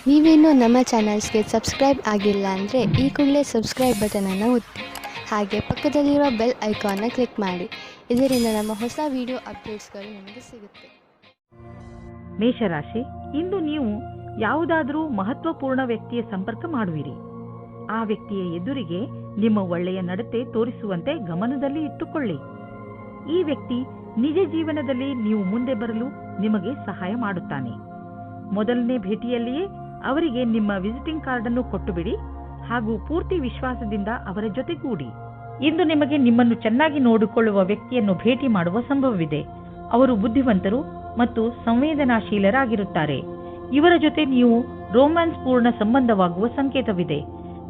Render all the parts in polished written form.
ನೀವೇನೂ ನಮ್ಮ ಚಾನಲ್ಸ್ಗೆ ಸಬ್ಸ್ಕ್ರೈಬ್ ಆಗಿಲ್ಲ ಅಂದರೆ ಈ ಕೂಡಲೇ ಸಬ್ಸ್ಕ್ರೈಬ್ ಬಟನನ್ನು ಒತ್ತಿ ಹಾಗೆ ಪಕ್ಕದಲ್ಲಿರೋ ಬೆಲ್ ಐಕಾನ್ನ ಕ್ಲಿಕ್ ಮಾಡಿ. ಇದರಿಂದ ನಮ್ಮ ಹೊಸ ವಿಡಿಯೋ ಅಪ್ಡೇಟ್ಸ್ಗಳು ನಿಮಗೆ ಸಿಗುತ್ತೆ. ಮೇಷರಾಶಿ, ಇಂದು ನೀವು ಯಾವುದಾದರೂ ಮಹತ್ವಪೂರ್ಣ ವ್ಯಕ್ತಿಯ ಸಂಪರ್ಕ ಮಾಡುವಿರಿ. ಆ ವ್ಯಕ್ತಿಯ ಎದುರಿಗೆ ನಿಮ್ಮ ಒಳ್ಳೆಯ ನಡತೆ ತೋರಿಸುವಂತೆ ಗಮನದಲ್ಲಿ ಇಟ್ಟುಕೊಳ್ಳಿ. ಈ ವ್ಯಕ್ತಿ ನಿಜ ಜೀವನದಲ್ಲಿ ನೀವು ಮುಂದೆ ಬರಲು ನಿಮಗೆ ಸಹಾಯ ಮಾಡುತ್ತಾನೆ. ಮೊದಲನೇ ಭೇಟಿಯಲ್ಲಿಯೇ ಅವರಿಗೆ ನಿಮ್ಮ ವಿಸಿಟಿಂಗ್ ಕಾರ್ಡ್ ಅನ್ನು ಕೊಟ್ಟು ಬಿಡಿ ಹಾಗೂ ಪೂರ್ತಿ ವಿಶ್ವಾಸದಿಂದ ಅವರ ಜೊತೆಗೂಡಿ. ಇಂದು ನಿಮಗೆ ನಿಮ್ಮನ್ನು ಚೆನ್ನಾಗಿ ನೋಡಿಕೊಳ್ಳುವ ವ್ಯಕ್ತಿಯನ್ನು ಭೇಟಿ ಮಾಡುವ ಸಂಭವವಿದೆ. ಅವರು ಬುದ್ಧಿವಂತರು ಮತ್ತು ಸಂವೇದನಾಶೀಲರಾಗಿರುತ್ತಾರೆ. ಇವರ ಜೊತೆ ನೀವು ರೋಮ್ಯಾನ್ಸ್ ಪೂರ್ಣ ಸಂಬಂಧವಾಗುವ ಸಂಕೇತವಿದೆ.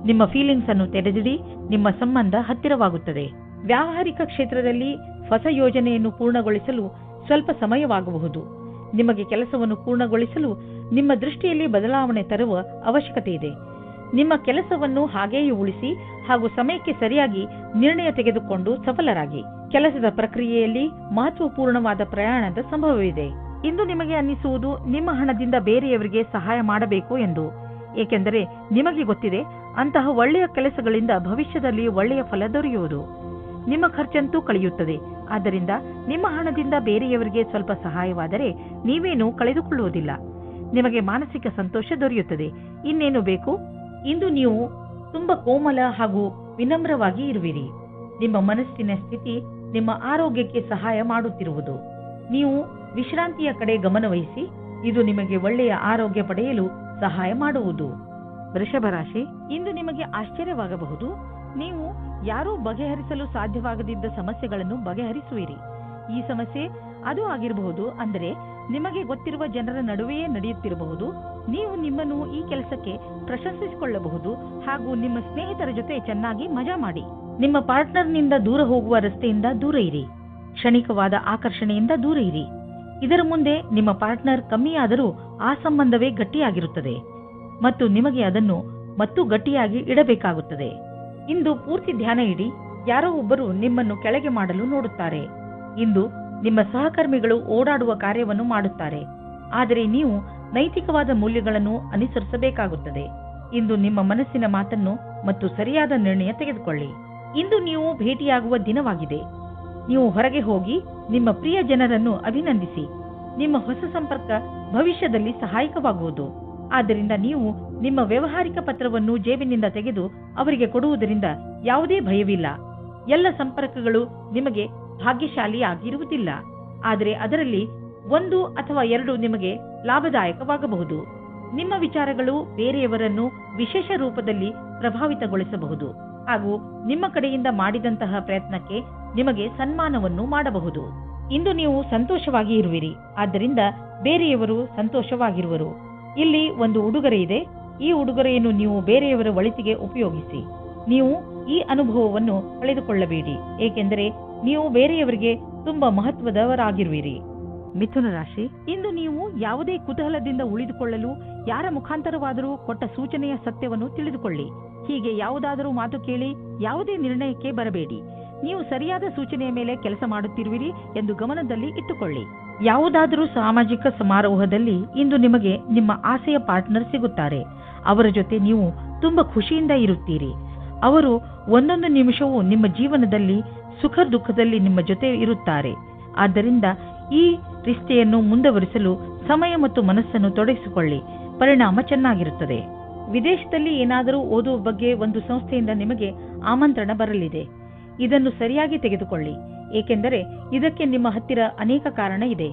ನಿಮ್ಮ ಫೀಲಿಂಗ್ಸ್ ಅನ್ನು ತೆರೆದಿಡಿ, ನಿಮ್ಮ ಸಂಬಂಧ ಹತ್ತಿರವಾಗುತ್ತದೆ. ವ್ಯಾವಹಾರಿಕ ಕ್ಷೇತ್ರದಲ್ಲಿ ಹೊಸ ಯೋಜನೆಯನ್ನು ಪೂರ್ಣಗೊಳಿಸಲು ಸ್ವಲ್ಪ ಸಮಯವಾಗಬಹುದು. ನಿಮಗೆ ಕೆಲಸವನ್ನು ಪೂರ್ಣಗೊಳಿಸಲು ನಿಮ್ಮ ದೃಷ್ಟಿಯಲ್ಲಿ ಬದಲಾವಣೆ ತರುವ ಅವಶ್ಯಕತೆ ಇದೆ. ನಿಮ್ಮ ಕೆಲಸವನ್ನು ಹಾಗೆಯೇ ಉಳಿಸಿ ಹಾಗೂ ಸಮಯಕ್ಕೆ ಸರಿಯಾಗಿ ನಿರ್ಣಯ ತೆಗೆದುಕೊಂಡು ಸಫಲರಾಗಿ. ಕೆಲಸದ ಪ್ರಕ್ರಿಯೆಯಲ್ಲಿ ಮಹತ್ವಪೂರ್ಣವಾದ ಪ್ರಯಾಣದ ಸಂಭವವಿದೆ. ಇಂದು ನಿಮಗೆ ಅನ್ನಿಸುವುದು ನಿಮ್ಮ ಹಣದಿಂದ ಬೇರೆಯವರಿಗೆ ಸಹಾಯ ಮಾಡಬೇಕು ಎಂದು. ಏಕೆಂದರೆ ನಿಮಗೆ ಗೊತ್ತಿದೆ, ಅಂತಹ ಒಳ್ಳೆಯ ಕೆಲಸಗಳಿಂದ ಭವಿಷ್ಯದಲ್ಲಿ ಒಳ್ಳೆಯ ಫಲ ದೊರೆಯುವುದು. ನಿಮ್ಮ ಖರ್ಚಂತೂ ಕಳೆಯುತ್ತದೆ. ಆದ್ದರಿಂದ ನಿಮ್ಮ ಹಣದಿಂದ ಬೇರೆಯವರಿಗೆ ಸ್ವಲ್ಪ ಸಹಾಯವಾದರೆ ನೀವೇನೂ ಕಳೆದುಕೊಳ್ಳುವುದಿಲ್ಲ. ನಿಮಗೆ ಮಾನಸಿಕ ಸಂತೋಷ ದೊರೆಯುತ್ತದೆ. ಇನ್ನೇನು ಬೇಕು? ಇಂದು ನೀವು ತುಂಬಾ ಕೋಮಲ ಹಾಗೂ ವಿನಮ್ರವಾಗಿ ಇರುವಿರಿ. ನಿಮ್ಮ ಮನಸ್ಸಿನ ಸ್ಥಿತಿ ನಿಮ್ಮ ಆರೋಗ್ಯಕ್ಕೆ ಸಹಾಯ ಮಾಡುತ್ತಿರುವುದು. ನೀವು ವಿಶ್ರಾಂತಿಯ ಕಡೆ ಗಮನವಹಿಸಿ. ಇದು ನಿಮಗೆ ಒಳ್ಳೆಯ ಆರೋಗ್ಯ ಪಡೆಯಲು ಸಹಾಯ ಮಾಡುವುದು. ವೃಷಭ ರಾಶಿ, ಇಂದು ನಿಮಗೆ ಆಶ್ಚರ್ಯವಾಗಬಹುದು. ನೀವು ಯಾರೂ ಬಗೆಹರಿಸಲು ಸಾಧ್ಯವಾಗದಿದ್ದ ಸಮಸ್ಯೆಗಳನ್ನು ಬಗೆಹರಿಸುವಿರಿ. ಈ ಸಮಸ್ಯೆ ಅದು ಆಗಿರಬಹುದು, ಅಂದರೆ ನಿಮಗೆ ಗೊತ್ತಿರುವ ಜನರ ನಡುವೆಯೇ ನಡೆಯುತ್ತಿರಬಹುದು. ನೀವು ನಿಮ್ಮನ್ನು ಈ ಕೆಲಸಕ್ಕೆ ಪ್ರಶಂಸಿಸಿಕೊಳ್ಳಬಹುದು ಹಾಗೂ ನಿಮ್ಮ ಸ್ನೇಹಿತರ ಜೊತೆ ಚೆನ್ನಾಗಿ ಮಜಾ ಮಾಡಿ. ನಿಮ್ಮ ಪಾರ್ಟ್ನರ್ನಿಂದ ದೂರ ಹೋಗುವ ರಸ್ತೆಯಿಂದ ದೂರ ಇರಿ. ಕ್ಷಣಿಕವಾದ ಆಕರ್ಷಣೆಯಿಂದ ದೂರ ಇರಿ. ಇದರ ಮುಂದೆ ನಿಮ್ಮ ಪಾರ್ಟ್ನರ್ ಕಮ್ಮಿಯಾದರೂ ಆ ಸಂಬಂಧವೇ ಗಟ್ಟಿಯಾಗಿರುತ್ತದೆ ಮತ್ತು ನಿಮಗೆ ಅದನ್ನು ಮತ್ತು ಗಟ್ಟಿಯಾಗಿ ಇಡಬೇಕಾಗುತ್ತದೆ. ಇಂದು ಪೂರ್ತಿ ಧ್ಯಾನ ಇಡಿ. ಯಾರೋ ಒಬ್ಬರು ನಿಮ್ಮನ್ನು ಕೆಳಗೆ ಮಾಡಲು ನೋಡುತ್ತಾರೆ. ಇಂದು ನಿಮ್ಮ ಸಹಕರ್ಮಿಗಳು ಓಡಾಡುವ ಕಾರ್ಯವನ್ನು ಮಾಡುತ್ತಾರೆ, ಆದರೆ ನೀವು ನೈತಿಕವಾದ ಮೌಲ್ಯಗಳನ್ನು ಅನುಸರಿಸಬೇಕಾಗುತ್ತದೆ. ಇಂದು ನಿಮ್ಮ ಮನಸ್ಸಿನ ಮಾತನ್ನು ಮತ್ತು ಸರಿಯಾದ ನಿರ್ಣಯ ತೆಗೆದುಕೊಳ್ಳಿ. ಇಂದು ನೀವು ಭೇಟಿಯಾಗುವ ದಿನವಾಗಿದೆ. ನೀವು ಹೊರಗೆ ಹೋಗಿ ನಿಮ್ಮ ಪ್ರಿಯ ಜನರನ್ನು ಅಭಿನಂದಿಸಿ. ನಿಮ್ಮ ಹೊಸ ಸಂಪರ್ಕ ಭವಿಷ್ಯದಲ್ಲಿ ಸಹಾಯಕವಾಗುವುದು. ಆದ್ದರಿಂದ ನೀವು ನಿಮ್ಮ ವ್ಯಾವಹಾರಿಕ ಪತ್ರವನ್ನು ಜೇಬಿನಿಂದ ತೆಗೆದು ಅವರಿಗೆ ಕೊಡುವುದರಿಂದ ಯಾವುದೇ ಭಯವಿಲ್ಲ. ಎಲ್ಲ ಸಂಪರ್ಕಗಳು ನಿಮಗೆ ಭಾಗ್ಯಶಾಲಿಯಾಗಿರುವುದಿಲ್ಲ, ಆದರೆ ಅದರಲ್ಲಿ 1 ಅಥವಾ 2 ನಿಮಗೆ ಲಾಭದಾಯಕವಾಗಬಹುದು. ನಿಮ್ಮ ವಿಚಾರಗಳು ಬೇರೆಯವರನ್ನು ವಿಶೇಷ ರೂಪದಲ್ಲಿ ಪ್ರಭಾವಿತಗೊಳಿಸಬಹುದು ಹಾಗೂ ನಿಮ್ಮ ಕಡೆಯಿಂದ ಮಾಡಿದಂತಹ ಪ್ರಯತ್ನಕ್ಕೆ ನಿಮಗೆ ಸನ್ಮಾನವನ್ನು ಮಾಡಬಹುದು. ಇಂದು ನೀವು ಸಂತೋಷವಾಗಿ ಇರುವಿರಿ, ಆದ್ದರಿಂದ ಬೇರೆಯವರು ಸಂತೋಷವಾಗಿರುವರು. ಇಲ್ಲಿ ಒಂದು ಉಡುಗೊರೆ ಇದೆ. ಈ ಉಡುಗೊರೆಯನ್ನು ನೀವು ಬೇರೆಯವರ ಒಳಿತಿಗೆ ಉಪಯೋಗಿಸಿ. ನೀವು ಈ ಅನುಭವವನ್ನು ಕಳೆದುಕೊಳ್ಳಬೇಡಿ, ಏಕೆಂದರೆ ನೀವು ಬೇರೆಯವರಿಗೆ ತುಂಬಾ ಮಹತ್ವದವರಾಗಿರುವಿರಿ. ಮಿಥುನ ರಾಶಿ, ಇಂದು ನೀವು ಯಾವುದೇ ಕುತೂಹಲದಿಂದ ಉಳಿದುಕೊಳ್ಳಲು ಯಾರ ಮುಖಾಂತರವಾದರೂ ಕೊಟ್ಟ ಸೂಚನೆಯ ಸತ್ಯವನ್ನು ತಿಳಿದುಕೊಳ್ಳಿ. ಹೀಗೆ ಯಾವುದಾದರೂ ಮಾತು ಕೇಳಿ ಯಾವುದೇ ನಿರ್ಣಯಕ್ಕೆ ಬರಬೇಡಿ. ನೀವು ಸರಿಯಾದ ಸೂಚನೆಯ ಮೇಲೆ ಕೆಲಸ ಮಾಡುತ್ತಿರುವಿರಿ ಎಂದು ಗಮನದಲ್ಲಿ ಇಟ್ಟುಕೊಳ್ಳಿ. ಯಾವುದಾದರೂ ಸಾಮಾಜಿಕ ಸಮಾರೋಹದಲ್ಲಿ ಇಂದು ನಿಮಗೆ ನಿಮ್ಮ ಆಸೆಯ ಪಾರ್ಟ್ನರ್ ಸಿಗುತ್ತಾರೆ. ಅವರ ಜೊತೆ ನೀವು ತುಂಬಾ ಖುಷಿಯಿಂದ ಇರುತ್ತೀರಿ. ಅವರು ಒಂದೊಂದು ನಿಮಿಷವೂ ನಿಮ್ಮ ಜೀವನದಲ್ಲಿ ಸುಖ ದುಃಖದಲ್ಲಿ ನಿಮ್ಮ ಜೊತೆ ಇರುತ್ತಾರೆ. ಆದ್ದರಿಂದ ಈ ರಿಶ್ತೆಯನ್ನು ಮುಂದುವರಿಸಲು ಸಮಯ ಮತ್ತು ಮನಸ್ಸನ್ನು ತೊಡಗಿಸಿಕೊಳ್ಳಿ. ಪರಿಣಾಮ ಚೆನ್ನಾಗಿರುತ್ತದೆ. ವಿದೇಶದಲ್ಲಿ ಏನಾದರೂ ಓದುವ ಬಗ್ಗೆ ಒಂದು ಸಂಸ್ಥೆಯಿಂದ ನಿಮಗೆ ಆಮಂತ್ರಣ ಬರಲಿದೆ. ಇದನ್ನು ಸರಿಯಾಗಿ ತೆಗೆದುಕೊಳ್ಳಿ, ಏಕೆಂದರೆ ಇದಕ್ಕೆ ನಿಮ್ಮ ಹತ್ತಿರ ಅನೇಕ ಕಾರಣ ಇದೆ.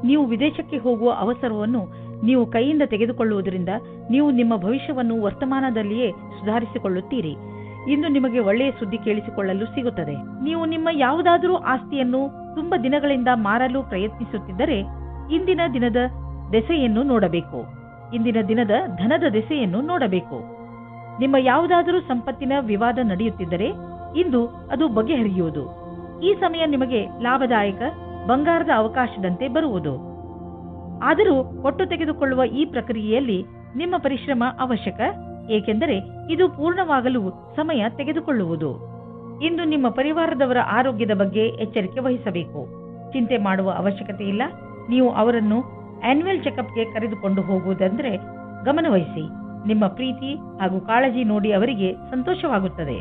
ನೀವು ವಿದೇಶಕ್ಕೆ ಹೋಗುವ ಅವಸರವನ್ನು ನೀವು ಕೈಯಿಂದ ತೆಗೆದುಕೊಳ್ಳುವುದರಿಂದ ನೀವು ನಿಮ್ಮ ಭವಿಷ್ಯವನ್ನು ವರ್ತಮಾನದಲ್ಲಿಯೇ ಸುಧಾರಿಸಿಕೊಳ್ಳುತ್ತೀರಿ. ಇಂದು ನಿಮಗೆ ಒಳ್ಳೆಯ ಸುದ್ದಿ ಕೇಳಿಸಿಕೊಳ್ಳಲು ಸಿಗುತ್ತದೆ. ನೀವು ನಿಮ್ಮ ಯಾವುದಾದರೂ ಆಸ್ತಿಯನ್ನು ತುಂಬಾ ದಿನಗಳಿಂದ ಮಾರಲು ಪ್ರಯತ್ನಿಸುತ್ತಿದ್ದರೆ ಇಂದಿನ ದಿನದ ದೆಸೆಯನ್ನು ನೋಡಬೇಕು. ಇಂದಿನ ದಿನದ ಧನದ ದೆಸೆಯನ್ನು ನೋಡಬೇಕು. ನಿಮ್ಮ ಯಾವುದಾದರೂ ಸಂಪತ್ತಿನ ವಿವಾದ ನಡೆಯುತ್ತಿದ್ದರೆ ಇಂದು ಅದು ಬಗೆಹರಿಯುವುದು. ಈ ಸಮಯ ನಿಮಗೆ ಲಾಭದಾಯಕ ಬಂಗಾರದ ಅವಕಾಶದಂತೆ ಬರುವುದು. ಆದರೂ ಕೊಟ್ಟು ತೆಗೆದುಕೊಳ್ಳುವ ಈ ಪ್ರಕ್ರಿಯೆಯಲ್ಲಿ ನಿಮ್ಮ ಪರಿಶ್ರಮ ಅವಶ್ಯಕ, ಏಕೆಂದರೆ ಇದು ಪೂರ್ಣವಾಗಲು ಸಮಯ ತೆಗೆದುಕೊಳ್ಳುವುದು. ಇಂದು ನಿಮ್ಮ ಪರಿವಾರದವರ ಆರೋಗ್ಯದ ಬಗ್ಗೆ ಎಚ್ಚರಿಕೆ ವಹಿಸಬೇಕು. ಚಿಂತೆ ಮಾಡುವ ಅವಶ್ಯಕತೆ ಇಲ್ಲ. ನೀವು ಅವರನ್ನು ಆನ್ಯುವಲ್ ಚೆಕಪ್ಗೆ ಕರೆದುಕೊಂಡು ಹೋಗುವುದಂದ್ರೆ ಗಮನವಹಿಸಿ. ನಿಮ್ಮ ಪ್ರೀತಿ ಹಾಗೂ ಕಾಳಜಿ ನೋಡಿ ಅವರಿಗೆ ಸಂತೋಷವಾಗುತ್ತದೆ.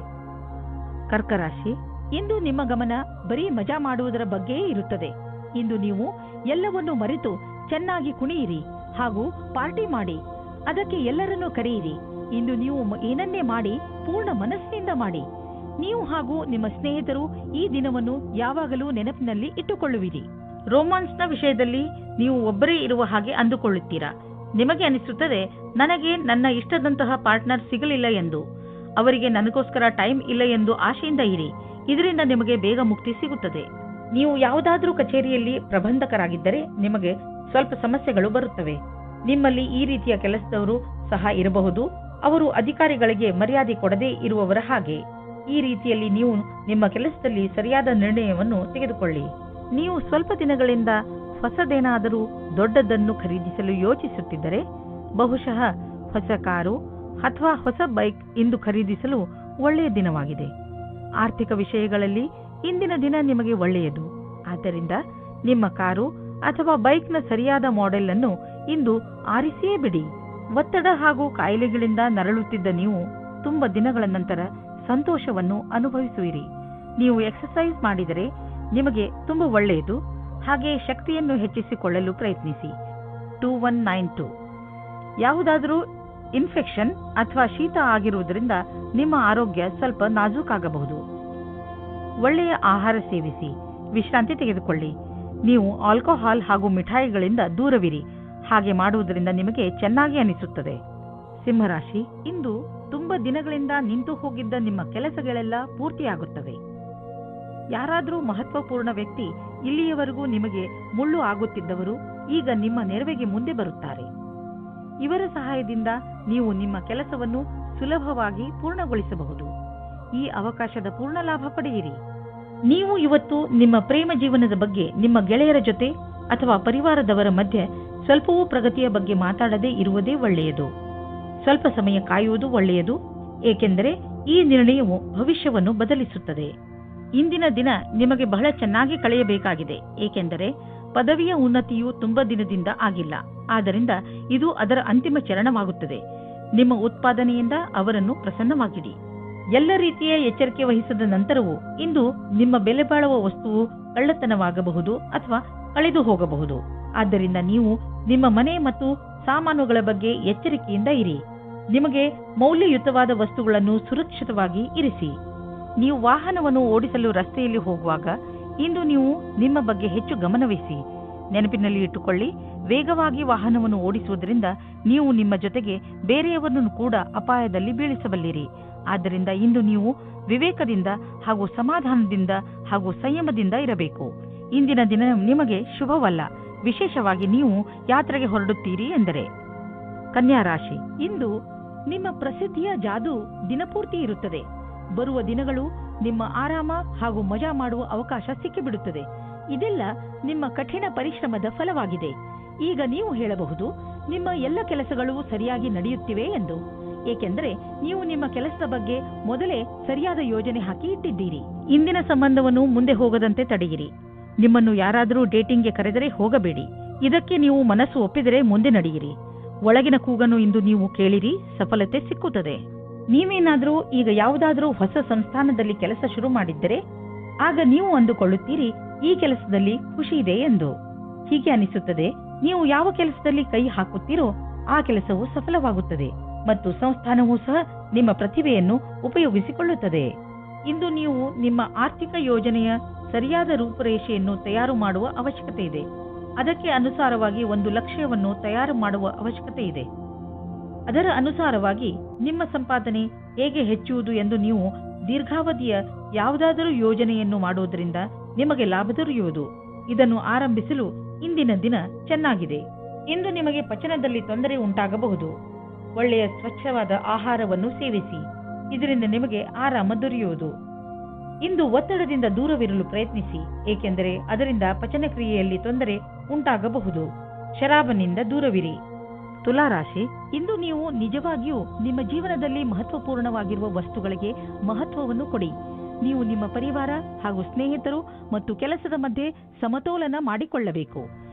ಕರ್ಕ ರಾಶಿ, ಇಂದು ನಿಮ್ಮ ಗಮನ ಬರೀ ಮಜಾ ಮಾಡುವುದರ ಬಗ್ಗೆಯೇ ಇರುತ್ತದೆ. ಇಂದು ನೀವು ಎಲ್ಲವನ್ನೂ ಮರೆತು ಚೆನ್ನಾಗಿ ಕುಣಿಯಿರಿ ಹಾಗೂ ಪಾರ್ಟಿ ಮಾಡಿ. ಅದಕ್ಕೆ ಎಲ್ಲರನ್ನೂ ಕರೆಯಿರಿ. ಇಂದು ನೀವು ಏನನ್ನೇ ಮಾಡಿ ಪೂರ್ಣ ಮನಸ್ಸಿನಿಂದ ಮಾಡಿ. ನೀವು ಹಾಗೂ ನಿಮ್ಮ ಸ್ನೇಹಿತರು ಈ ದಿನವನ್ನು ಯಾವಾಗಲೂ ನೆನಪಿನಲ್ಲಿ ಇಟ್ಟುಕೊಳ್ಳುವಿರಿ. ರೋಮಾನ್ಸ್ನ ವಿಷಯದಲ್ಲಿ ನೀವು ಒಬ್ಬರೇ ಇರುವ ಹಾಗೆ ಅಂದುಕೊಳ್ಳುತ್ತೀರಾ. ನಿಮಗೆ ಅನಿಸುತ್ತದೆ, ನನಗೆ ನನ್ನ ಇಷ್ಟದಂತಹ ಪಾರ್ಟ್ನರ್ ಸಿಗಲಿಲ್ಲ ಎಂದು, ಅವರಿಗೆ ನನಗೋಸ್ಕರ ಟೈಮ್ ಇಲ್ಲ ಎಂದು ಆಶೆಯಿಂದ ಇರಿ. ಇದರಿಂದ ನಿಮಗೆ ಬೇಗ ಮುಕ್ತಿ ಸಿಗುತ್ತದೆ. ನೀವು ಯಾವುದಾದ್ರೂ ಕಚೇರಿಯಲ್ಲಿ ಪ್ರಬಂಧಕರಾಗಿದ್ದರೆ ನಿಮಗೆ ಸ್ವಲ್ಪ ಸಮಸ್ಯೆಗಳು ಬರುತ್ತವೆ. ನಿಮ್ಮಲ್ಲಿ ಈ ರೀತಿಯ ಕೆಲಸದವರು ಸಹ ಇರಬಹುದು. ಅವರು ಅಧಿಕಾರಿಗಳಿಗೆ ಮರ್ಯಾದೆ ಕೊಡದೇ ಇರುವವರ ಹಾಗೆ. ಈ ರೀತಿಯಲ್ಲಿ ನೀವು ನಿಮ್ಮ ಕೆಲಸದಲ್ಲಿ ಸರಿಯಾದ ನಿರ್ಣಯವನ್ನು ತೆಗೆದುಕೊಳ್ಳಿ. ನೀವು ಸ್ವಲ್ಪ ದಿನಗಳಿಂದ ಹೊಸದೇನಾದರೂ ದೊಡ್ಡದನ್ನು ಖರೀದಿಸಲು ಯೋಚಿಸುತ್ತಿದ್ದರೆ, ಬಹುಶಃ ಹೊಸ ಕಾರು ಅಥವಾ ಹೊಸ ಬೈಕ್ ಇಂದು ಖರೀದಿಸಲು ಒಳ್ಳೆಯ ದಿನವಾಗಿದೆ. ಆರ್ಥಿಕ ವಿಷಯಗಳಲ್ಲಿ ಇಂದಿನ ದಿನ ನಿಮಗೆ ಒಳ್ಳೆಯದು. ಆದ್ದರಿಂದ ನಿಮ್ಮ ಕಾರು ಅಥವಾ ಬೈಕ್ನ ಸರಿಯಾದ ಮಾಡೆಲ್ ಅನ್ನು ಇಂದು ಆರಿಸಿಯೇ ಬಿಡಿ. ಒತ್ತಡ ಹಾಗೂ ಕಾಯಿಲೆಗಳಿಂದ ನರಳುತ್ತಿದ್ದ ನೀವು ತುಂಬ ದಿನಗಳ ನಂತರ ಸಂತೋಷವನ್ನು ಅನುಭವಿಸುವಿರಿ. ನೀವು ಎಕ್ಸರ್ಸೈಸ್ ಮಾಡಿದರೆ ನಿಮಗೆ ತುಂಬ ಒಳ್ಳೆಯದು. ಹಾಗೆ ಶಕ್ತಿಯನ್ನು ಹೆಚ್ಚಿಸಿಕೊಳ್ಳಲು ಪ್ರಯತ್ನಿಸಿ. 2192. ಯಾವುದಾದರೂ ಇನ್ಫೆಕ್ಷನ್ ಅಥವಾ ಶೀತ ಆಗಿರುವುದರಿಂದ ನಿಮ್ಮ ಆರೋಗ್ಯ ಸ್ವಲ್ಪ ನಾಜೂಕಾಗಬಹುದು. ಒಳ್ಳೆಯ ಆಹಾರ ಸೇವಿಸಿ, ವಿಶ್ರಾಂತಿ ತೆಗೆದುಕೊಳ್ಳಿ. ನೀವು ಆಲ್ಕೋಹಾಲ್ ಹಾಗೂ ಮಿಠಾಯಿಗಳಿಂದ ದೂರವಿರಿ. ಹಾಗೆ ಮಾಡುವುದರಿಂದ ನಿಮಗೆ ಚೆನ್ನಾಗಿ ಅನಿಸುತ್ತದೆ. ಸಿಂಹರಾಶಿ, ಇಂದು ತುಂಬ ದಿನಗಳಿಂದ ನಿಂತು ಹೋಗಿದ್ದ ನಿಮ್ಮ ಕೆಲಸಗಳೆಲ್ಲ ಪೂರ್ತಿಯಾಗುತ್ತವೆ. ಯಾರಾದರೂ ಮಹತ್ವಪೂರ್ಣ ವ್ಯಕ್ತಿ, ಇಲ್ಲಿಯವರೆಗೂ ನಿಮಗೆ ಮುಳ್ಳು ಆಗುತ್ತಿದ್ದವರು ಈಗ ನಿಮ್ಮ ನೆರವಿಗೆ ಮುಂದೆ ಬರುತ್ತಾರೆ. ಇವರ ಸಹಾಯದಿಂದ ನೀವು ನಿಮ್ಮ ಕೆಲಸವನ್ನು ಸುಲಭವಾಗಿ ಪೂರ್ಣಗೊಳಿಸಬಹುದು. ಈ ಅವಕಾಶದ ಪೂರ್ಣ ಲಾಭ ಪಡೆಯಿರಿ. ನೀವು ಇವತ್ತು ನಿಮ್ಮ ಪ್ರೇಮ ಜೀವನದ ಬಗ್ಗೆ ನಿಮ್ಮ ಗೆಳೆಯರ ಜೊತೆ ಅಥವಾ ಪರಿವಾರದವರ ಮಧ್ಯೆ ಸ್ವಲ್ಪವೂ ಪ್ರಗತಿಯ ಬಗ್ಗೆ ಮಾತಾಡದೇ ಇರುವುದೇ ಒಳ್ಳೆಯದು. ಸ್ವಲ್ಪ ಸಮಯ ಕಾಯುವುದು ಒಳ್ಳೆಯದು, ಏಕೆಂದರೆ ಈ ನಿರ್ಣಯವು ಭವಿಷ್ಯವನ್ನು ಬದಲಿಸುತ್ತದೆ. ಇಂದಿನ ದಿನ ನಿಮಗೆ ಬಹಳ ಚೆನ್ನಾಗಿ ಕಳೆಯಬೇಕಾಗಿದೆ, ಏಕೆಂದರೆ ಪದವಿಯ ಉನ್ನತಿಯು ತುಂಬ ದಿನದಿಂದ ಆಗಿಲ್ಲ. ಆದ್ದರಿಂದ ಇದು ಅದರ ಅಂತಿಮ ಚರಣವಾಗುತ್ತದೆ. ನಿಮ್ಮ ಉತ್ಪಾದನೆಯಿಂದ ಅವರನ್ನು ಪ್ರಸನ್ನವಾಗಿಡಿ. ಎಲ್ಲ ರೀತಿಯ ಎಚ್ಚರಿಕೆ ವಹಿಸಿದ ನಂತರವೂ ಇಂದು ನಿಮ್ಮ ಬೆಲೆ ಬಾಳುವ ವಸ್ತುವು ಕಳ್ಳತನವಾಗಬಹುದು ಅಥವಾ ಕಳೆದು ಹೋಗಬಹುದು. ಆದ್ದರಿಂದ ನೀವು ನಿಮ್ಮ ಮನೆ ಮತ್ತು ಸಾಮಾನುಗಳ ಬಗ್ಗೆ ಎಚ್ಚರಿಕೆಯಿಂದ ಇರಿ. ನಿಮಗೆ ಮೌಲ್ಯಯುತವಾದ ವಸ್ತುಗಳನ್ನು ಸುರಕ್ಷಿತವಾಗಿ ಇರಿಸಿ. ನೀವು ವಾಹನವನ್ನು ಓಡಿಸಲು ರಸ್ತೆಯಲ್ಲಿ ಹೋಗುವಾಗ ಇಂದು ನೀವು ನಿಮ್ಮ ಬಗ್ಗೆ ಹೆಚ್ಚು ಗಮನವಹಿಸಿ. ನೆನಪಿನಲ್ಲಿ ಇಟ್ಟುಕೊಳ್ಳಿ, ವೇಗವಾಗಿ ವಾಹನವನ್ನು ಓಡಿಸುವುದರಿಂದ ನೀವು ನಿಮ್ಮ ಜೊತೆಗೆ ಬೇರೆಯವರನ್ನು ಕೂಡ ಅಪಾಯದಲ್ಲಿ ಬೀಳಿಸಬಲ್ಲಿರಿ. ಆದ್ದರಿಂದ ಇಂದು ನೀವು ವಿವೇಕದಿಂದ ಹಾಗೂ ಸಮಾಧಾನದಿಂದ ಹಾಗೂ ಸಂಯಮದಿಂದ ಇರಬೇಕು. ಇಂದಿನ ದಿನ ನಿಮಗೆ ಶುಭವಲ್ಲ, ವಿಶೇಷವಾಗಿ ನೀವು ಯಾತ್ರೆಗೆ ಹೊರಡುತ್ತೀರಿ ಎಂದರೆ. ಕನ್ಯಾ ರಾಶಿ, ಇಂದು ನಿಮ್ಮ ಪ್ರಸಿದ್ಧಿಯ ಜಾದು ದಿನಪೂರ್ತಿ ಇರುತ್ತದೆ. ಬರುವ ದಿನಗಳು ನಿಮ್ಮ ಆರಾಮ ಹಾಗೂ ಮಜಾ ಮಾಡುವ ಅವಕಾಶ ಸಿಕ್ಕಿಬಿಡುತ್ತದೆ. ಇದೆಲ್ಲ ನಿಮ್ಮ ಕಠಿಣ ಪರಿಶ್ರಮದ ಫಲವಾಗಿದೆ. ಈಗ ನೀವು ಹೇಳಬಹುದು, ನಿಮ್ಮ ಎಲ್ಲ ಕೆಲಸಗಳು ಸರಿಯಾಗಿ ನಡೆಯುತ್ತಿವೆ ಎಂದು. ಏಕೆಂದರೆ ನೀವು ನಿಮ್ಮ ಕೆಲಸದ ಬಗ್ಗೆ ಮೊದಲೇ ಸರಿಯಾದ ಯೋಜನೆ ಹಾಕಿ ಇಟ್ಟಿದ್ದೀರಿ. ಇಂದಿನ ಸಂಬಂಧವನ್ನು ಮುಂದೆ ಹೋಗದಂತೆ ತಡೆಯಿರಿ. ನಿಮ್ಮನ್ನು ಯಾರಾದರೂ ಡೇಟಿಂಗ್ಗೆ ಕರೆದರೆ ಹೋಗಬೇಡಿ. ಇದಕ್ಕೆ ನೀವು ಮನಸ್ಸು ಒಪ್ಪಿದರೆ ಮುಂದೆ ನಡೆಯಿರಿ. ಒಳಗಿನ ಕೂಗನ್ನು ಇಂದು ನೀವು ಕೇಳಿರಿ, ಸಫಲತೆ ಸಿಕ್ಕುತ್ತದೆ. ನೀವೇನಾದರೂ ಈಗ ಯಾವುದಾದರೂ ಹೊಸ ಸಂಸ್ಥಾನದಲ್ಲಿ ಕೆಲಸ ಶುರು ಮಾಡಿದ್ದರೆ ಆಗ ನೀವು ಅಂದುಕೊಳ್ಳುತ್ತೀರಿ, ಈ ಕೆಲಸದಲ್ಲಿ ಖುಷಿ ಇದೆ ಎಂದು. ಹೀಗೆ ಅನಿಸುತ್ತದೆ. ನೀವು ಯಾವ ಕೆಲಸದಲ್ಲಿ ಕೈ ಹಾಕುತ್ತೀರೋ ಆ ಕೆಲಸವು ಸಫಲವಾಗುತ್ತದೆ ಮತ್ತು ಸಂಸ್ಥಾನವೂ ಸಹ ನಿಮ್ಮ ಪ್ರತಿಭೆಯನ್ನು ಉಪಯೋಗಿಸಿಕೊಳ್ಳುತ್ತದೆ. ಇಂದು ನೀವು ನಿಮ್ಮ ಆರ್ಥಿಕ ಯೋಜನೆಯ ಸರಿಯಾದ ರೂಪುರೇಷೆಯನ್ನು ತಯಾರು ಮಾಡುವ ಅವಶ್ಯಕತೆ ಇದೆ. ಅದಕ್ಕೆ ಅನುಸಾರವಾಗಿ ಒಂದು ಲಕ್ಷ್ಯವನ್ನು ತಯಾರು ಮಾಡುವ ಅವಶ್ಯಕತೆ ಇದೆ. ಅದರ ಅನುಸಾರವಾಗಿ ನಿಮ್ಮ ಸಂಪಾದನೆ ಹೇಗೆ ಹೆಚ್ಚುವುದು ಎಂದು ನೀವು ದೀರ್ಘಾವಧಿಯ ಯಾವುದಾದರೂ ಯೋಜನೆಯನ್ನು ಮಾಡುವುದರಿಂದ ನಿಮಗೆ ಲಾಭ ದೊರೆಯುವುದು. ಇದನ್ನು ಆರಂಭಿಸಲು ಇಂದಿನ ದಿನ ಚೆನ್ನಾಗಿದೆ. ಇಂದು ನಿಮಗೆ ಪಚನದಲ್ಲಿ ತೊಂದರೆ ಉಂಟಾಗಬಹುದು. ಒಳ್ಳೆಯ ಸ್ವಚ್ಛವಾದ ಆಹಾರವನ್ನು ಸೇವಿಸಿ, ಇದರಿಂದ ನಿಮಗೆ ಆರಾಮ ದೊರೆಯುವುದು. ಇಂದು ಒತ್ತಡದಿಂದ ದೂರವಿರಲು ಪ್ರಯತ್ನಿಸಿ, ಏಕೆಂದರೆ ಅದರಿಂದ ಪಚನ ಕ್ರಿಯೆಯಲ್ಲಿ ತೊಂದರೆ ಉಂಟಾಗಬಹುದು. ಶರಾಬನಿಂದ ದೂರವಿರಿ. ತುಲಾರಾಶಿ, ಇಂದು ನೀವು ನಿಜವಾಗಿಯೂ ನಿಮ್ಮ ಜೀವನದಲ್ಲಿ ಮಹತ್ವಪೂರ್ಣವಾಗಿರುವ ವಸ್ತುಗಳಿಗೆ ಮಹತ್ವವನ್ನು ಕೊಡಿ. ನೀವು ನಿಮ್ಮ ಪರಿವಾರ ಹಾಗೂ ಸ್ನೇಹಿತರು ಮತ್ತು ಕೆಲಸದ ಮಧ್ಯೆ ಸಮತೋಲನ ಮಾಡಿಕೊಳ್ಳಬೇಕು.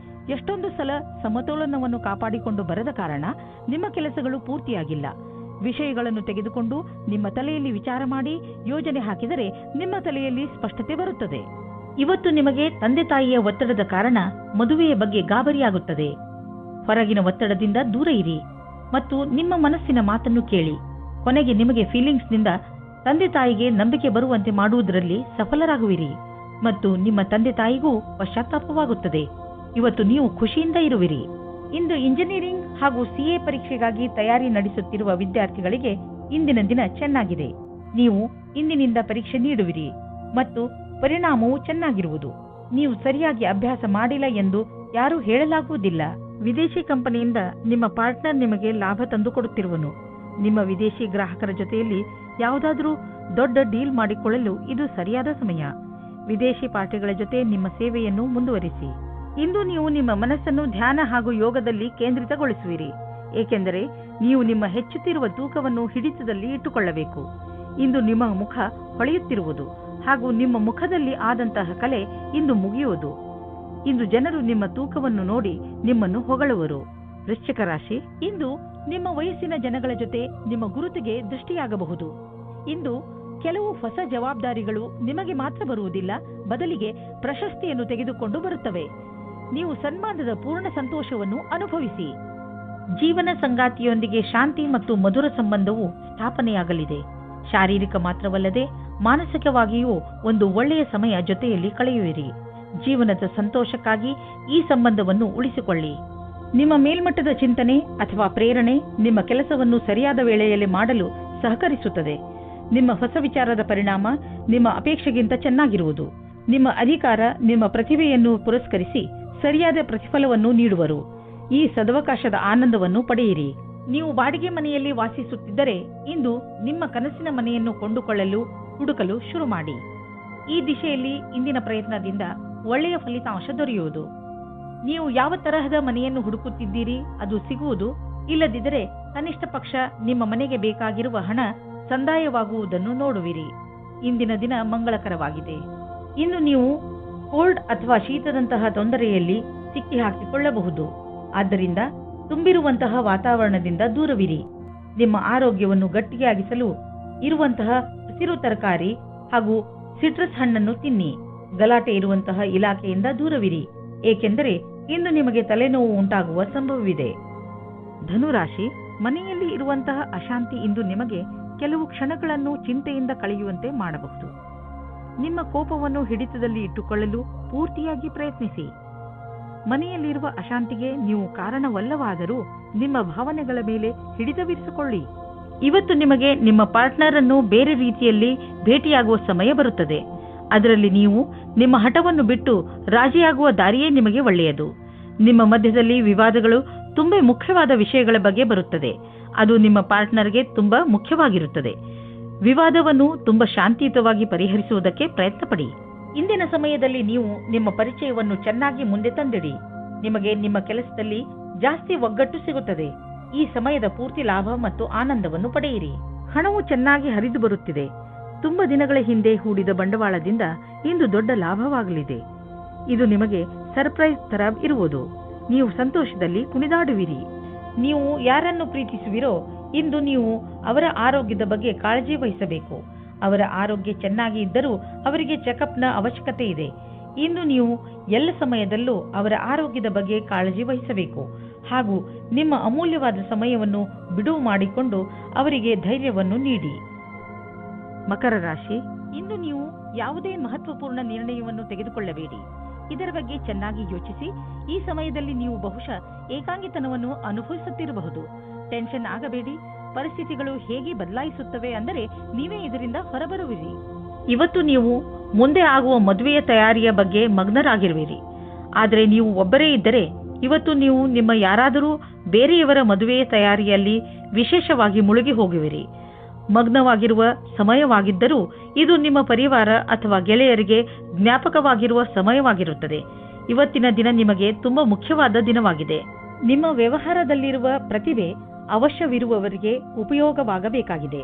ಎಷ್ಟೊಂದು ಸಲ ಸಮತೋಲನವನ್ನು ಕಾಪಾಡಿಕೊಂಡು ಬರದ ಕಾರಣ ನಿಮ್ಮ ಕೆಲಸಗಳು ಪೂರ್ತಿಯಾಗಿಲ್ಲ. ವಿಷಯಗಳನ್ನು ತೆಗೆದುಕೊಂಡು ನಿಮ್ಮ ತಲೆಯಲ್ಲಿ ವಿಚಾರ ಮಾಡಿ ಯೋಜನೆ ಹಾಕಿದರೆ ನಿಮ್ಮ ತಲೆಯಲ್ಲಿ ಸ್ಪಷ್ಟತೆ ಬರುತ್ತದೆ. ಇವತ್ತು ನಿಮಗೆ ತಂದೆ ತಾಯಿಯ ಒತ್ತಡದ ಕಾರಣ ಮದುವೆಯ ಬಗ್ಗೆ ಗಾಬರಿಯಾಗುತ್ತದೆ. ಹೊರಗಿನ ಒತ್ತಡದಿಂದ ದೂರ ಇರಿ ಮತ್ತು ನಿಮ್ಮ ಮನಸ್ಸಿನ ಮಾತನ್ನು ಕೇಳಿ. ಕೊನೆಗೆ ನಿಮಗೆ ಫೀಲಿಂಗ್ಸ್ನಿಂದ ತಂದೆ ತಾಯಿಗೆ ನಂಬಿಕೆ ಬರುವಂತೆ ಮಾಡುವುದರಲ್ಲಿ ಸಫಲರಾಗುವಿರಿ ಮತ್ತು ನಿಮ್ಮ ತಂದೆ ತಾಯಿಗೂ ಪಶ್ಚಾತ್ತಾಪವಾಗುತ್ತದೆ. ಇವತ್ತು ನೀವು ಖುಷಿಯಿಂದ ಇರುವಿರಿ. ಇಂದು ಇಂಜಿನಿಯರಿಂಗ್ ಹಾಗೂ CA ಪರೀಕ್ಷೆಗಾಗಿ ತಯಾರಿ ನಡೆಸುತ್ತಿರುವ ವಿದ್ಯಾರ್ಥಿಗಳಿಗೆ ಇಂದಿನ ದಿನ ಚೆನ್ನಾಗಿದೆ. ನೀವು ಇಂದಿನಿಂದ ಪರೀಕ್ಷೆ ನೀಡುವಿರಿ ಮತ್ತು ಪರಿಣಾಮವು ಚೆನ್ನಾಗಿರುವುದು. ನೀವು ಸರಿಯಾಗಿ ಅಭ್ಯಾಸ ಮಾಡಿಲ್ಲ ಎಂದು ಯಾರೂ ಹೇಳಲಾಗುವುದಿಲ್ಲ. ವಿದೇಶಿ ಕಂಪನಿಯಿಂದ ನಿಮ್ಮ ಪಾರ್ಟ್ನರ್ ನಿಮಗೆ ಲಾಭ ತಂದುಕೊಡುತ್ತಿರುವನು. ನಿಮ್ಮ ವಿದೇಶಿ ಗ್ರಾಹಕರ ಜೊತೆಯಲ್ಲಿ ಯಾವುದಾದರೂ ದೊಡ್ಡ ಡೀಲ್ ಮಾಡಿಕೊಳ್ಳಲು ಇದು ಸರಿಯಾದ ಸಮಯ. ವಿದೇಶಿ ಪಾರ್ಟಿಗಳ ಜೊತೆ ನಿಮ್ಮ ಸೇವೆಯನ್ನು ಮುಂದುವರಿಸಿ. ಇಂದು ನೀವು ನಿಮ್ಮ ಮನಸ್ಸನ್ನು ಧ್ಯಾನ ಹಾಗೂ ಯೋಗದಲ್ಲಿ ಕೇಂದ್ರಿತಗೊಳಿಸುವಿರಿ, ಏಕೆಂದರೆ ನೀವು ನಿಮ್ಮ ಹೆಚ್ಚುತ್ತಿರುವ ತೂಕವನ್ನು ಹಿಡಿತದಲ್ಲಿ ಇಟ್ಟುಕೊಳ್ಳಬೇಕು. ಇಂದು ನಿಮ್ಮ ಮುಖ ಹೊಳೆಯುತ್ತಿರುವುದು ಹಾಗೂ ನಿಮ್ಮ ಮುಖದಲ್ಲಿ ಆದಂತಹ ಕಲೆ ಇಂದು ಮುಗಿಯುವುದು. ಇಂದು ಜನರು ನಿಮ್ಮ ತೂಕವನ್ನು ನೋಡಿ ನಿಮ್ಮನ್ನು ಹೊಗಳುವರು. ವೃಶ್ಚಿಕ ರಾಶಿ, ಇಂದು ನಿಮ್ಮ ವಯಸ್ಸಿನ ಜನಗಳ ಜೊತೆ ನಿಮ್ಮ ಗುರುತಿಗೆ ದೃಷ್ಟಿಯಾಗಬಹುದು. ಇಂದು ಕೆಲವು ಹೊಸ ಜವಾಬ್ದಾರಿಗಳು ನಿಮಗೆ ಮಾತ್ರ ಬರುವುದಿಲ್ಲ, ಬದಲಿಗೆ ಪ್ರಶಸ್ತಿಯನ್ನು ತೆಗೆದುಕೊಂಡು ಬರುತ್ತವೆ. ನೀವು ಸನ್ಮಾನದ ಪೂರ್ಣ ಸಂತೋಷವನ್ನು ಅನುಭವಿಸಿ. ಜೀವನ ಸಂಗಾತಿಯೊಂದಿಗೆ ಶಾಂತಿ ಮತ್ತು ಮಧುರ ಸಂಬಂಧವು ಸ್ಥಾಪನೆಯಾಗಲಿದೆ. ಶಾರೀರಿಕ ಮಾತ್ರವಲ್ಲದೆ ಮಾನಸಿಕವಾಗಿಯೂ ಒಂದು ಒಳ್ಳೆಯ ಸಮಯ ಜೊತೆಯಲ್ಲಿ ಕಳೆಯುವಿರಿ. ಜೀವನದ ಸಂತೋಷಕ್ಕಾಗಿ ಈ ಸಂಬಂಧವನ್ನು ಉಳಿಸಿಕೊಳ್ಳಿ. ನಿಮ್ಮ ಮೇಲ್ಮಟ್ಟದ ಚಿಂತನೆ ಅಥವಾ ಪ್ರೇರಣೆ ನಿಮ್ಮ ಕೆಲಸವನ್ನು ಸರಿಯಾದ ವೇಳೆಯಲ್ಲಿ ಮಾಡಲು ಸಹಕರಿಸುತ್ತದೆ. ನಿಮ್ಮ ಹೊಸ ವಿಚಾರದ ಪರಿಣಾಮ ನಿಮ್ಮ ಅಪೇಕ್ಷೆಗಿಂತ ಚೆನ್ನಾಗಿರುವುದು. ನಿಮ್ಮ ಅಧಿಕಾರ ನಿಮ್ಮ ಪ್ರತಿಭೆಯನ್ನು ಪುರಸ್ಕರಿಸಿ ಸರಿಯಾದ ಪ್ರತಿಫಲವನ್ನು ನೀಡುವರು. ಈ ಸದವಕಾಶದ ಆನಂದವನ್ನು ಪಡೆಯಿರಿ. ನೀವು ಬಾಡಿಗೆ ಮನೆಯಲ್ಲಿ ವಾಸಿಸುತ್ತಿದ್ದರೆ ಇಂದು ನಿಮ್ಮ ಕನಸಿನ ಮನೆಯನ್ನು ಕೊಂಡುಕೊಳ್ಳಲು ಹುಡುಕಲು ಶುರು ಮಾಡಿ. ಈ ದಿಶೆಯಲ್ಲಿ ಇಂದಿನ ಪ್ರಯತ್ನದಿಂದ ಒಳ್ಳೆಯ ಫಲಿತಾಂಶ ದೊರೆಯುವುದು. ನೀವು ಯಾವ ತರಹದ ಮನೆಯನ್ನು ಹುಡುಕುತ್ತಿದ್ದೀರಿ ಅದು ಸಿಗುವುದು. ಇಲ್ಲದಿದ್ದರೆ ಕನಿಷ್ಠ ಪಕ್ಷ ನಿಮ್ಮ ಮನೆಗೆ ಬೇಕಾಗಿರುವ ಹಣ ಸಂದಾಯವಾಗುವುದನ್ನು ನೋಡುವಿರಿ. ಇಂದಿನ ದಿನ ಮಂಗಳಕರವಾಗಿದೆ. ಇನ್ನು ನೀವು ಕೋಲ್ಡ್ ಅಥವಾ ಶೀತದಂತಹ ತೊಂದರೆಯಲ್ಲಿ ಸಿಕ್ಕಿ ಹಾಕಿಕೊಳ್ಳಬಹುದು. ಆದ್ದರಿಂದ ತುಂಬಿರುವಂತಹ ವಾತಾವರಣದಿಂದ ದೂರವಿರಿ. ನಿಮ್ಮ ಆರೋಗ್ಯವನ್ನು ಗಟ್ಟಿಯಾಗಿಸಲು ಇರುವಂತಹ ಹಸಿರು ತರಕಾರಿ ಹಾಗೂ ಸಿಟ್ರಸ್ ಹಣ್ಣನ್ನು ತಿನ್ನಿ. ಗಲಾಟೆ ಇರುವಂತಹ ಇಲಾಖೆಯಿಂದ ದೂರವಿರಿ, ಏಕೆಂದರೆ ಇಂದು ನಿಮಗೆ ತಲೆನೋವು ಉಂಟಾಗುವ ಸಂಭವವಿದೆ. ಧನುರಾಶಿ, ಮನೆಯಲ್ಲಿ ಇರುವಂತಹ ಅಶಾಂತಿ ಇಂದು ನಿಮಗೆ ಕೆಲವು ಕ್ಷಣಗಳನ್ನು ಚಿಂತೆಯಿಂದ ಕಳೆಯುವಂತೆ ಮಾಡಬಹುದು. ನಿಮ್ಮ ಕೋಪವನ್ನು ಹಿಡಿತದಲ್ಲಿ ಇಟ್ಟುಕೊಳ್ಳಲು ಪೂರ್ತಿಯಾಗಿ ಪ್ರಯತ್ನಿಸಿ. ಮನೆಯಲ್ಲಿರುವ ಅಶಾಂತಿಗೆ ನೀವು ಕಾರಣವಲ್ಲವಾದರೂ ನಿಮ್ಮ ಭಾವನೆಗಳ ಮೇಲೆ ಹಿಡಿತವಿರಿಸಿಕೊಳ್ಳಿ. ಇವತ್ತು ನಿಮಗೆ ನಿಮ್ಮ ಪಾರ್ಟ್ನರ್ ಅನ್ನು ಬೇರೆ ರೀತಿಯಲ್ಲಿ ಭೇಟಿಯಾಗುವ ಸಮಯ ಬರುತ್ತದೆ. ಅದರಲ್ಲಿ ನೀವು ನಿಮ್ಮ ಹಠವನ್ನು ಬಿಟ್ಟು ರಾಜಿಯಾಗುವ ದಾರಿಯೇ ನಿಮಗೆ ಒಳ್ಳೆಯದು. ನಿಮ್ಮ ಮಧ್ಯದಲ್ಲಿ ವಿವಾದಗಳು ತುಂಬಾ ಮುಖ್ಯವಾದ ವಿಷಯಗಳ ಬಗ್ಗೆ ಬರುತ್ತದೆ. ಅದು ನಿಮ್ಮ ಪಾರ್ಟ್ನರ್ಗೆ ತುಂಬಾ ಮುಖ್ಯವಾಗಿರುತ್ತದೆ. ವಿವಾದವನ್ನು ತುಂಬಾ ಶಾಂತಿಯುತವಾಗಿ ಪರಿಹರಿಸುವುದಕ್ಕೆ ಪ್ರಯತ್ನ ಪಡಿ. ಇಂದಿನ ಸಮಯದಲ್ಲಿ ನೀವು ನಿಮ್ಮ ಪರಿಚಯವನ್ನು ಚೆನ್ನಾಗಿ ಮುಂದೆ ತಂದಿಡಿ. ನಿಮಗೆ ನಿಮ್ಮ ಕೆಲಸದಲ್ಲಿ ಜಾಸ್ತಿ ಒಗ್ಗಟ್ಟು ಸಿಗುತ್ತದೆ. ಈ ಸಮಯದ ಪೂರ್ತಿ ಲಾಭ ಮತ್ತು ಆನಂದವನ್ನು ಪಡೆಯಿರಿ. ಹಣವು ಚೆನ್ನಾಗಿ ಹರಿದು ಬರುತ್ತಿದೆ. ತುಂಬಾ ದಿನಗಳ ಹಿಂದೆ ಹೂಡಿದ ಬಂಡವಾಳದಿಂದ ಇಂದು ದೊಡ್ಡ ಲಾಭವಾಗಲಿದೆ. ಇದು ನಿಮಗೆ ಸರ್ಪ್ರೈಸ್ ತರ ಇರುವುದು. ನೀವು ಸಂತೋಷದಲ್ಲಿ ಕುಣಿದಾಡುವಿರಿ. ನೀವು ಯಾರನ್ನು ಪ್ರೀತಿಸುವಿರೋ ಇಂದು ನೀವು ಅವರ ಆರೋಗ್ಯದ ಬಗ್ಗೆ ಕಾಳಜಿ ವಹಿಸಬೇಕು. ಅವರ ಆರೋಗ್ಯ ಚೆನ್ನಾಗಿ ಇದ್ದರೂ ಅವರಿಗೆ ಚೆಕಪ್ನ ಅವಶ್ಯಕತೆ ಇದೆ. ಇಂದು ನೀವು ಎಲ್ಲ ಸಮಯದಲ್ಲೂ ಅವರ ಆರೋಗ್ಯದ ಬಗ್ಗೆ ಕಾಳಜಿ ವಹಿಸಬೇಕು ಹಾಗೂ ನಿಮ್ಮ ಅಮೂಲ್ಯವಾದ ಸಮಯವನ್ನು ಬಿಡುವು ಮಾಡಿಕೊಂಡು ಅವರಿಗೆ ಧೈರ್ಯವನ್ನು ನೀಡಿ. ಮಕರ ರಾಶಿ, ಇಂದು ನೀವು ಯಾವುದೇ ಮಹತ್ವಪೂರ್ಣ ನಿರ್ಣಯವನ್ನು ತೆಗೆದುಕೊಳ್ಳಬೇಡಿ. ಇದರ ಬಗ್ಗೆ ಚೆನ್ನಾಗಿ ಯೋಚಿಸಿ. ಈ ಸಮಯದಲ್ಲಿ ನೀವು ಬಹುಶಃ ಏಕಾಂಗಿತನವನ್ನು ಅನುಭವಿಸುತ್ತಿರಬಹುದು. ಟೆನ್ಷನ್ ಆಗಬೇಡಿ. ಪರಿಸ್ಥಿತಿಗಳು ಹೇಗೆ ಬದಲಾಯಿಸುತ್ತವೆ ಅಂದರೆ ನೀವೇ ಇದರಿಂದ ಹೊರಬರುವಿರಿ. ಇವತ್ತು ನೀವು ಮುಂದೆ ಆಗುವ ಮದುವೆಯ ತಯಾರಿಯ ಬಗ್ಗೆ ಮಗ್ನರಾಗಿರುವಿರಿ. ಆದರೆ ನೀವು ಒಬ್ಬರೇ ಇದ್ದರೆ ಇವತ್ತು ನೀವು ನಿಮ್ಮ ಯಾರಾದರೂ ಬೇರೆಯವರ ಮದುವೆಯ ತಯಾರಿಯಲ್ಲಿ ವಿಶೇಷವಾಗಿ ಮುಳುಗಿ ಹೋಗುವಿರಿ. ಮಗ್ನವಾಗಿರುವ ಸಮಯವಾಗಿದ್ದರೂ ಇದು ನಿಮ್ಮ ಪರಿವಾರ ಅಥವಾ ಗೆಳೆಯರಿಗೆ ಜ್ಞಾಪಕವಾಗಿರುವ ಸಮಯವಾಗಿರುತ್ತದೆ. ಇವತ್ತಿನ ದಿನ ನಿಮಗೆ ತುಂಬಾ ಮುಖ್ಯವಾದ ದಿನವಾಗಿದೆ. ನಿಮ್ಮ ವ್ಯವಹಾರದಲ್ಲಿರುವ ಪ್ರತಿಭೆ ಅವಶ್ಯವಿರುವವರಿಗೆ ಉಪಯೋಗವಾಗಬೇಕಾಗಿದೆ.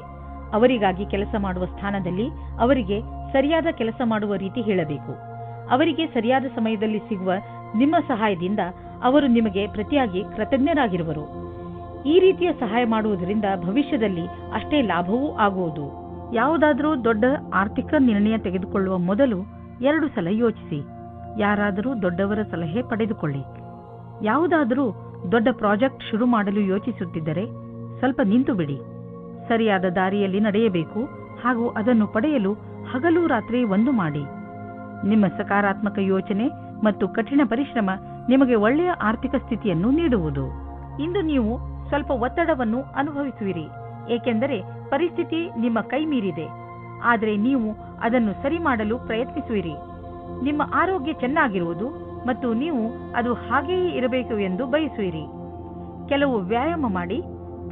ಅವರಿಗಾಗಿ ಕೆಲಸ ಮಾಡುವ ಸ್ಥಾನದಲ್ಲಿ ಅವರಿಗೆ ಸರಿಯಾದ ಕೆಲಸ ಮಾಡುವ ರೀತಿ ಹೇಳಬೇಕು. ಅವರಿಗೆ ಸರಿಯಾದ ಸಮಯದಲ್ಲಿ ಸಿಗುವ ನಿಮ್ಮ ಸಹಾಯದಿಂದ ಅವರು ನಿಮಗೆ ಪ್ರತಿಯಾಗಿ ಕೃತಜ್ಞರಾಗಿರುವರು. ಈ ರೀತಿಯ ಸಹಾಯ ಮಾಡುವುದರಿಂದ ಭವಿಷ್ಯದಲ್ಲಿ ಅಷ್ಟೇ ಲಾಭವೂ ಆಗುವುದು. ಯಾವುದಾದರೂ ದೊಡ್ಡ ಆರ್ಥಿಕ ನಿರ್ಣಯ ತೆಗೆದುಕೊಳ್ಳುವ ಮೊದಲು 2 ಸಲ ಯೋಚಿಸಿ. ಯಾರಾದರೂ ದೊಡ್ಡವರ ಸಲಹೆ ಪಡೆದುಕೊಳ್ಳಿ. ಯಾವುದಾದರೂ ದೊಡ್ಡ ಪ್ರಾಜೆಕ್ಟ್ ಶುರು ಮಾಡಲು ಯೋಚಿಸುತ್ತಿದ್ದರೆ ಸ್ವಲ್ಪ ನಿಂತು ಬಿಡಿ. ಸರಿಯಾದ ದಾರಿಯಲ್ಲಿ ನಡೆಯಬೇಕು ಹಾಗೂ ಅದನ್ನು ಪಡೆಯಲು ಹಗಲು ರಾತ್ರಿ ಒಂದು ಮಾಡಿ. ನಿಮ್ಮ ಸಕಾರಾತ್ಮಕ ಯೋಚನೆ ಮತ್ತು ಕಠಿಣ ಪರಿಶ್ರಮ ನಿಮಗೆ ಒಳ್ಳೆಯ ಆರ್ಥಿಕ ಸ್ಥಿತಿಯನ್ನು ನೀಡುವುದು. ಇಂದು ನೀವು ಸ್ವಲ್ಪ ಒತ್ತಡವನ್ನು ಅನುಭವಿಸುವಿರಿ, ಏಕೆಂದರೆ ಪರಿಸ್ಥಿತಿ ನಿಮ್ಮ ಕೈ ಮೀರಿದೆ. ಆದರೆ ನೀವು ಅದನ್ನು ಸರಿ ಮಾಡಲು ಪ್ರಯತ್ನಿಸುವಿರಿ. ನಿಮ್ಮ ಆರೋಗ್ಯ ಚೆನ್ನಾಗಿರುವುದು ಮತ್ತು ನೀವು ಅದು ಹಾಗೆಯೇ ಇರಬೇಕು ಎಂದು ಬಯಸುವಿರಿ. ಕೆಲವು ವ್ಯಾಯಾಮ ಮಾಡಿ,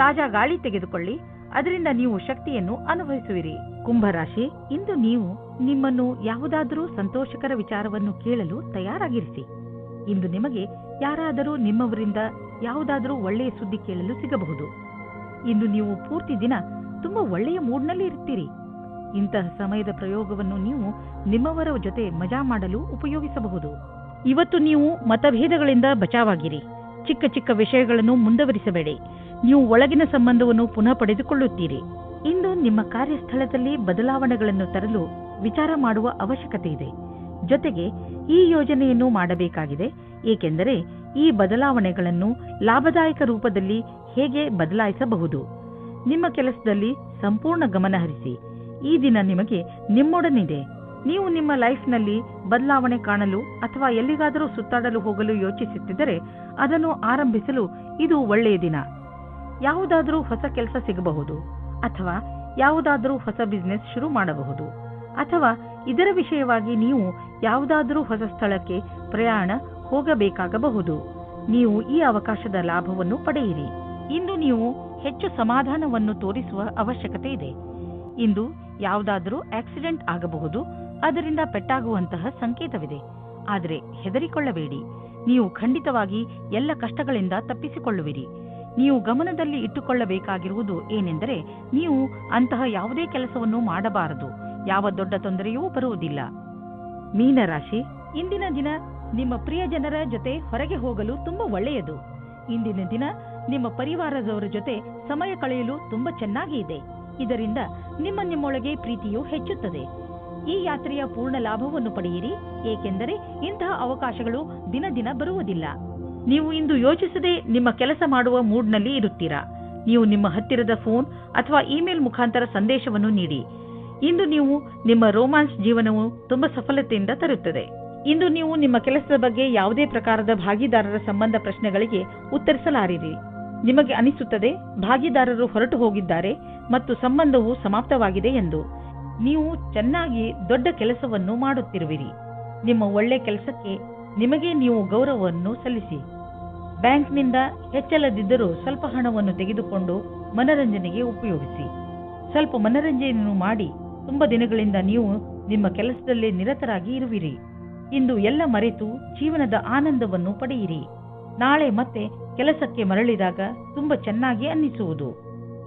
ತಾಜಾ ಗಾಳಿ ತೆಗೆದುಕೊಳ್ಳಿ, ಅದರಿಂದ ನೀವು ಶಕ್ತಿಯನ್ನು ಅನುಭವಿಸುವಿರಿ. ಕುಂಭರಾಶಿ, ಇಂದು ನೀವು ನಿಮ್ಮನ್ನು ಯಾವುದಾದರೂ ಸಂತೋಷಕರ ವಿಚಾರವನ್ನು ಕೇಳಲು ತಯಾರಾಗಿರಿಸಿ. ಇಂದು ನಿಮಗೆ ಯಾರಾದರೂ ನಿಮ್ಮವರಿಂದ ಯಾವುದಾದರೂ ಒಳ್ಳೆಯ ಸುದ್ದಿ ಕೇಳಲು ಸಿಗಬಹುದು. ಇಂದು ನೀವು ಪೂರ್ತಿ ದಿನ ತುಂಬಾ ಒಳ್ಳೆಯ ಮೂಡ್ನಲ್ಲಿ ಇರುತ್ತೀರಿ. ಇಂತಹ ಸಮಯದ ಪ್ರಯೋಗವನ್ನು ನೀವು ನಿಮ್ಮವರ ಜೊತೆ ಮಜಾ ಮಾಡಲು ಉಪಯೋಗಿಸಬಹುದು. ಇವತ್ತು ನೀವು ಮತಭೇದಗಳಿಂದ ಬಚಾವಾಗಿರಿ. ಚಿಕ್ಕ ಚಿಕ್ಕ ವಿಷಯಗಳನ್ನು ಮುಂದುವರಿಸಬೇಡಿ. ನೀವು ಒಳಗಿನ ಸಂಬಂಧವನ್ನು ಪುನಃ ಪಡೆದುಕೊಳ್ಳುತ್ತೀರಿ. ಇಂದು ನಿಮ್ಮ ಕಾರ್ಯಸ್ಥಳದಲ್ಲಿ ಬದಲಾವಣೆಗಳನ್ನು ತರಲು ವಿಚಾರ ಮಾಡುವ ಅವಶ್ಯಕತೆ ಇದೆ. ಜೊತೆಗೆ ಈ ಯೋಜನೆಯನ್ನು ಮಾಡಬೇಕಾಗಿದೆ, ಏಕೆಂದರೆ ಈ ಬದಲಾವಣೆಗಳನ್ನು ಲಾಭದಾಯಕ ರೂಪದಲ್ಲಿ ಹೇಗೆ ಬದಲಾಯಿಸಬಹುದು. ನಿಮ್ಮ ಕೆಲಸದಲ್ಲಿ ಸಂಪೂರ್ಣ ಗಮನ ಹರಿಸಿ. ಈ ದಿನ ನಿಮಗೆ ನಿಮ್ಮೊಡನಿದೆ. ನೀವು ನಿಮ್ಮ ಲೈಫ್ನಲ್ಲಿ ಬದಲಾವಣೆ ಕಾಣಲು ಅಥವಾ ಎಲ್ಲಿಗಾದರೂ ಸುತ್ತಾಡಲು ಹೋಗಲು ಯೋಚಿಸುತ್ತಿದ್ದರೆ ಅದನ್ನು ಆರಂಭಿಸಲು ಇದು ಒಳ್ಳೆಯ ದಿನ. ಯಾವುದಾದರೂ ಹೊಸ ಕೆಲಸ ಸಿಗಬಹುದು, ಅಥವಾ ಯಾವುದಾದರೂ ಹೊಸ ಬಿಸಿನೆಸ್ ಶುರು ಮಾಡಬಹುದು, ಅಥವಾ ಇದರ ವಿಷಯವಾಗಿ ನೀವು ಯಾವುದಾದರೂ ಹೊಸ ಸ್ಥಳಕ್ಕೆ ಪ್ರಯಾಣ ಹೋಗಬೇಕಾಗಬಹುದು. ನೀವು ಈ ಅವಕಾಶದ ಲಾಭವನ್ನು ಪಡೆಯಿರಿ. ಇಂದು ನೀವು ಹೆಚ್ಚು ಸಮಾಧಾನವನ್ನು ತೋರಿಸುವ ಅವಶ್ಯಕತೆ ಇದೆ. ಇಂದು ಯಾವುದಾದರೂ ಆಕ್ಸಿಡೆಂಟ್ ಆಗಬಹುದು, ಅದರಿಂದ ಪೆಟ್ಟಾಗುವಂತಹ ಸಂಕೇತವಿದೆ. ಆದರೆ ಹೆದರಿಕೊಳ್ಳಬೇಡಿ, ನೀವು ಖಂಡಿತವಾಗಿ ಎಲ್ಲ ಕಷ್ಟಗಳಿಂದ ತಪ್ಪಿಸಿಕೊಳ್ಳುವಿರಿ. ನೀವು ಗಮನದಲ್ಲಿ ಇಟ್ಟುಕೊಳ್ಳಬೇಕಾಗಿರುವುದು ಏನೆಂದರೆ, ನೀವು ಅಂತಹ ಯಾವುದೇ ಕೆಲಸವನ್ನು ಮಾಡಬಾರದು. ಯಾವ ದೊಡ್ಡ ತೊಂದರೆಯೂ ಬರುವುದಿಲ್ಲ. ಮೀನರಾಶಿ, ಇಂದಿನ ದಿನ ನಿಮ್ಮ ಪ್ರಿಯ ಜನರ ಜೊತೆ ಹೊರಗೆ ಹೋಗಲು ತುಂಬಾ ಒಳ್ಳೆಯದು. ಇಂದಿನ ದಿನ ನಿಮ್ಮ ಪರಿವಾರದವರ ಜೊತೆ ಸಮಯ ಕಳೆಯಲು ತುಂಬಾ ಚೆನ್ನಾಗಿ ಇದೆ. ಇದರಿಂದ ನಿಮ್ಮೊಳಗೆ ಪ್ರೀತಿಯು ಹೆಚ್ಚುತ್ತದೆ. ಈ ಯಾತ್ರೆಯ ಪೂರ್ಣ ಲಾಭವನ್ನು ಪಡೆಯಿರಿ, ಏಕೆಂದರೆ ಇಂತಹ ಅವಕಾಶಗಳು ದಿನ ದಿನ ಬರುವುದಿಲ್ಲ. ನೀವು ಇಂದು ಯೋಚಿಸದೆ ನಿಮ್ಮ ಕೆಲಸ ಮಾಡುವ ಮೂಡ್ನಲ್ಲಿ ಇರುತ್ತೀರಾ. ನೀವು ನಿಮ್ಮ ಹತ್ತಿರದ ಫೋನ್ ಅಥವಾ ಇಮೇಲ್ ಮುಖಾಂತರ ಸಂದೇಶವನ್ನು ನೀಡಿ. ಇಂದು ನೀವು ನಿಮ್ಮ ರೋಮಾನ್ಸ್ ಜೀವನವು ತುಂಬಾ ಸಫಲತೆಯಿಂದ ತರುತ್ತದೆ. ಇಂದು ನೀವು ನಿಮ್ಮ ಕೆಲಸದ ಬಗ್ಗೆ ಯಾವುದೇ ಪ್ರಕಾರದ ಭಾಗಿದಾರರ ಸಂಬಂಧ ಪ್ರಶ್ನೆಗಳಿಗೆ ಉತ್ತರಿಸಲಾರಿರಿ. ನಿಮಗೆ ಅನಿಸುತ್ತದೆ ಭಾಗಿದಾರರು ಹೊರಟು ಹೋಗಿದ್ದಾರೆ ಮತ್ತು ಸಂಬಂಧವು ಸಮಾಪ್ತವಾಗಿದೆ ಎಂದು. ನೀವು ಚೆನ್ನಾಗಿ ದೊಡ್ಡ ಕೆಲಸವನ್ನು ಮಾಡುತ್ತಿರುವಿರಿ. ನಿಮ್ಮ ಒಳ್ಳೆ ಕೆಲಸಕ್ಕೆ ನಿಮಗೆ ನೀವು ಗೌರವವನ್ನು ಸಲ್ಲಿಸಿ. ಬ್ಯಾಂಕ್ನಿಂದ ಹೆಚ್ಚಲ್ಲದಿದ್ದರೂ ಸ್ವಲ್ಪ ಹಣವನ್ನು ತೆಗೆದುಕೊಂಡು ಮನರಂಜನೆಗೆ ಉಪಯೋಗಿಸಿ. ಸ್ವಲ್ಪ ಮನರಂಜನೆಯನ್ನು ಮಾಡಿ. ತುಂಬಾ ದಿನಗಳಿಂದ ನೀವು ನಿಮ್ಮ ಕೆಲಸದಲ್ಲೇ ನಿರತರಾಗಿ ಇರುವಿರಿ. ಇಂದು ಎಲ್ಲ ಮರೆತು ಜೀವನದ ಆನಂದವನ್ನು ಪಡೆಯಿರಿ. ನಾಳೆ ಮತ್ತೆ ಕೆಲಸಕ್ಕೆ ಮರಳಿದಾಗ ತುಂಬಾ ಚೆನ್ನಾಗಿ ಅನ್ನಿಸುವುದು.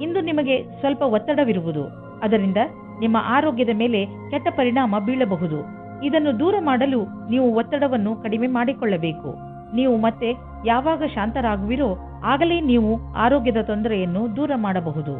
ಇಂದು ನಿಮಗೆ ಸ್ವಲ್ಪ ಒತ್ತಡವಿರುವುದು, ಅದರಿಂದ ನಿಮ್ಮ ಆರೋಗ್ಯದ ಮೇಲೆ ಕೆಟ್ಟ ಪರಿಣಾಮ ಬೀಳಬಹುದು. ಇದನ್ನು ದೂರ ಮಾಡಲು ನೀವು ಒತ್ತಡವನ್ನು ಕಡಿಮೆ ಮಾಡಿಕೊಳ್ಳಬೇಕು. ನೀವು ಮತ್ತೆ ಯಾವಾಗ ಶಾಂತರಾಗುವಿರೋ ಆಗಲೇ ನೀವು ಆರೋಗ್ಯದ ತೊಂದರೆಯನ್ನು ದೂರ ಮಾಡಬಹುದು.